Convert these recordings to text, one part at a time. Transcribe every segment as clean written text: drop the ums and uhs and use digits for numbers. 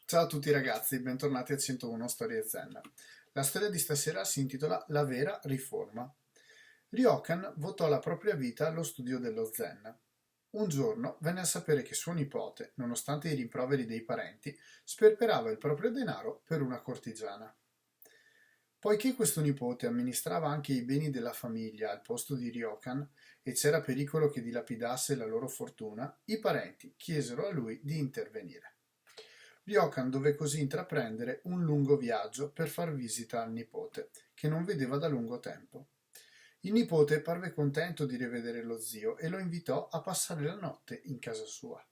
Ciao a tutti ragazzi, bentornati a 101 Storie Zen. La storia di stasera si intitola La vera riforma. Ryokan votò la propria vita allo studio dello Zen. Un giorno venne a sapere che suo nipote, nonostante i rimproveri dei parenti, sperperava il proprio denaro per una cortigiana. Poiché questo nipote amministrava anche i beni della famiglia al posto di Ryokan e c'era pericolo che dilapidasse la loro fortuna, i parenti chiesero a lui di intervenire. Ryokan dové così intraprendere un lungo viaggio per far visita al nipote, che non vedeva da lungo tempo. Il nipote parve contento di rivedere lo zio e lo invitò a passare la notte in casa sua.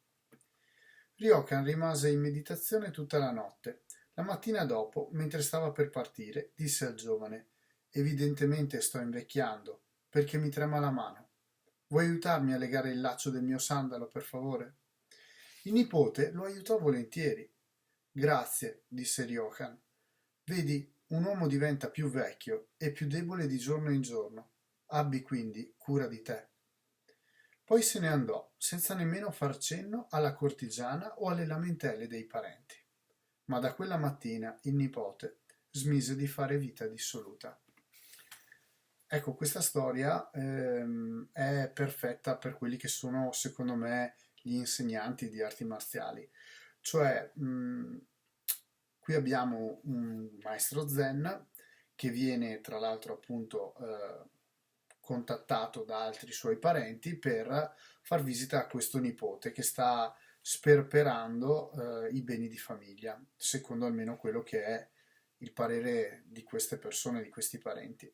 Ryokan rimase in meditazione tutta la notte. La mattina dopo, mentre stava per partire, disse al giovane: Evidentemente sto invecchiando, perché mi trema la mano. Vuoi aiutarmi a legare il laccio del mio sandalo, per favore? Il nipote lo aiutò volentieri. Grazie, disse Ryokan. Vedi, un uomo diventa più vecchio e più debole di giorno in giorno. Abbi quindi cura di te. Poi se ne andò, senza nemmeno far cenno alla cortigiana o alle lamentele dei parenti. Ma da quella mattina il nipote smise di fare vita dissoluta. Ecco, questa storia è perfetta per quelli che sono, secondo me, gli insegnanti di arti marziali. Cioè, qui abbiamo un maestro Zen che viene, tra l'altro, appunto, contattato da altri suoi parenti per far visita a questo nipote che sta sperperando i beni di famiglia, secondo almeno quello che è il parere di queste persone, di questi parenti.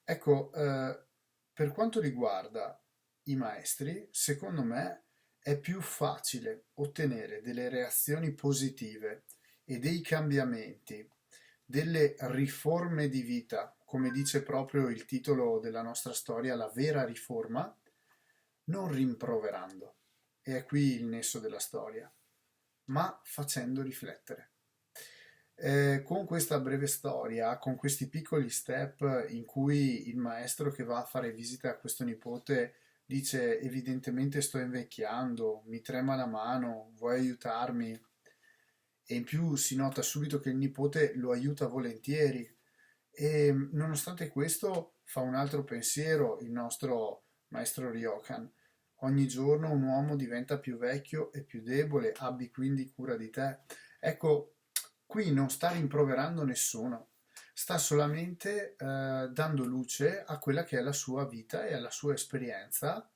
Ecco, per quanto riguarda i maestri, secondo me è più facile ottenere delle reazioni positive e dei cambiamenti, delle riforme di vita, come dice proprio il titolo della nostra storia, la vera riforma, non rimproverando. E è qui il nesso della storia, ma facendo riflettere. Con questa breve storia, con questi piccoli step in cui il maestro che va a fare visita a questo nipote dice evidentemente sto invecchiando, mi trema la mano, vuoi aiutarmi? E in più si nota subito che il nipote lo aiuta volentieri e nonostante questo fa un altro pensiero il nostro maestro Ryokan. Ogni giorno un uomo diventa più vecchio e più debole, abbi quindi cura di te. Ecco, qui non sta rimproverando nessuno, sta solamente dando luce a quella che è la sua vita e alla sua esperienza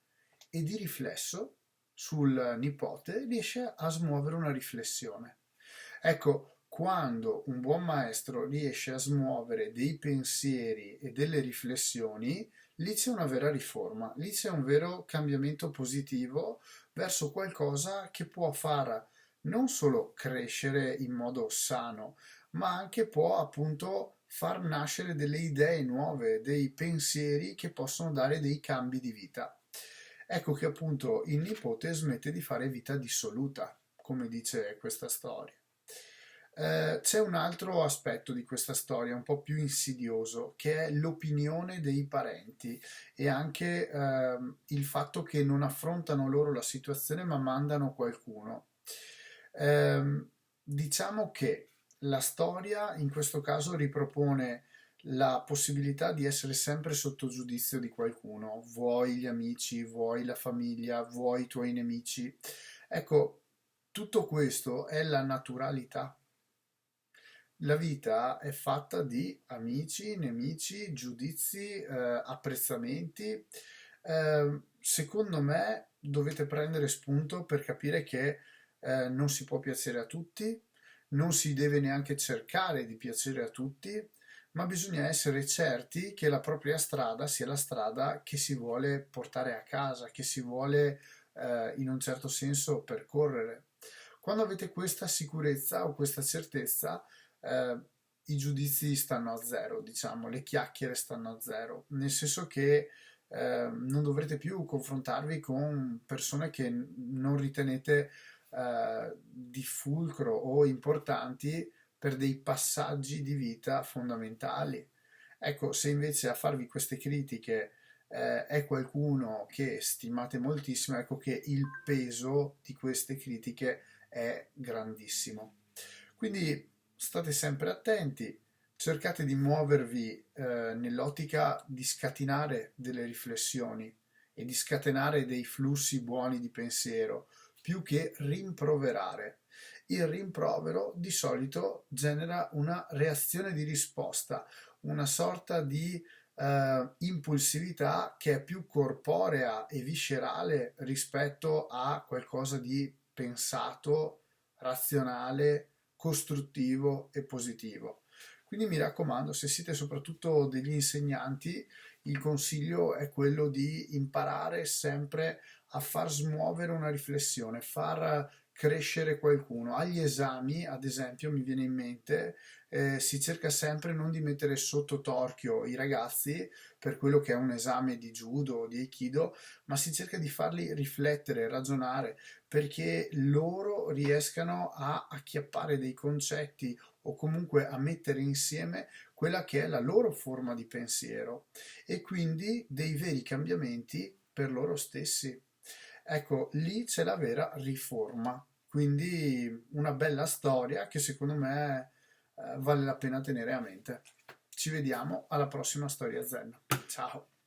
e di riflesso sul nipote riesce a smuovere una riflessione. Ecco, quando un buon maestro riesce a smuovere dei pensieri e delle riflessioni, lì c'è una vera riforma, lì c'è un vero cambiamento positivo verso qualcosa che può far non solo crescere in modo sano, ma anche può appunto far nascere delle idee nuove, dei pensieri che possono dare dei cambi di vita. Ecco che appunto il nipote smette di fare vita dissoluta, come dice questa storia. C'è un altro aspetto di questa storia un po' più insidioso, che è l'opinione dei parenti e anche il fatto che non affrontano loro la situazione ma mandano qualcuno. Diciamo che la storia in questo caso ripropone la possibilità di essere sempre sotto giudizio di qualcuno, vuoi gli amici, vuoi la famiglia, vuoi i tuoi nemici. Ecco, tutto questo è la naturalità. La vita è fatta di amici, nemici, giudizi, apprezzamenti. Secondo me dovete prendere spunto per capire che non si può piacere a tutti, non si deve neanche cercare di piacere a tutti, ma bisogna essere certi che la propria strada sia la strada che si vuole portare a casa, che si vuole in un certo senso percorrere. Quando avete questa sicurezza o questa certezza, eh, i giudizi stanno a zero, diciamo, le chiacchiere stanno a zero, nel senso che non dovrete più confrontarvi con persone che non ritenete di fulcro o importanti per dei passaggi di vita fondamentali. Ecco, se invece a farvi queste critiche è qualcuno che stimate moltissimo, ecco che il peso di queste critiche è grandissimo. Quindi state sempre attenti, cercate di muovervi nell'ottica di scatenare delle riflessioni e di scatenare dei flussi buoni di pensiero, più che rimproverare. Il rimprovero di solito genera una reazione di risposta, una sorta di impulsività che è più corporea e viscerale rispetto a qualcosa di pensato, razionale, costruttivo e positivo. Quindi mi raccomando, se siete soprattutto degli insegnanti, il consiglio è quello di imparare sempre a far smuovere una riflessione, far crescere qualcuno. Agli esami, ad esempio, mi viene in mente, si cerca sempre non di mettere sotto torchio i ragazzi per quello che è un esame di judo o di aikido, ma si cerca di farli riflettere, ragionare, perché loro riescano a acchiappare dei concetti o comunque a mettere insieme quella che è la loro forma di pensiero e quindi dei veri cambiamenti per loro stessi. Ecco, lì c'è la vera riforma, quindi una bella storia che secondo me vale la pena tenere a mente. Ci vediamo alla prossima Storia Zen. Ciao!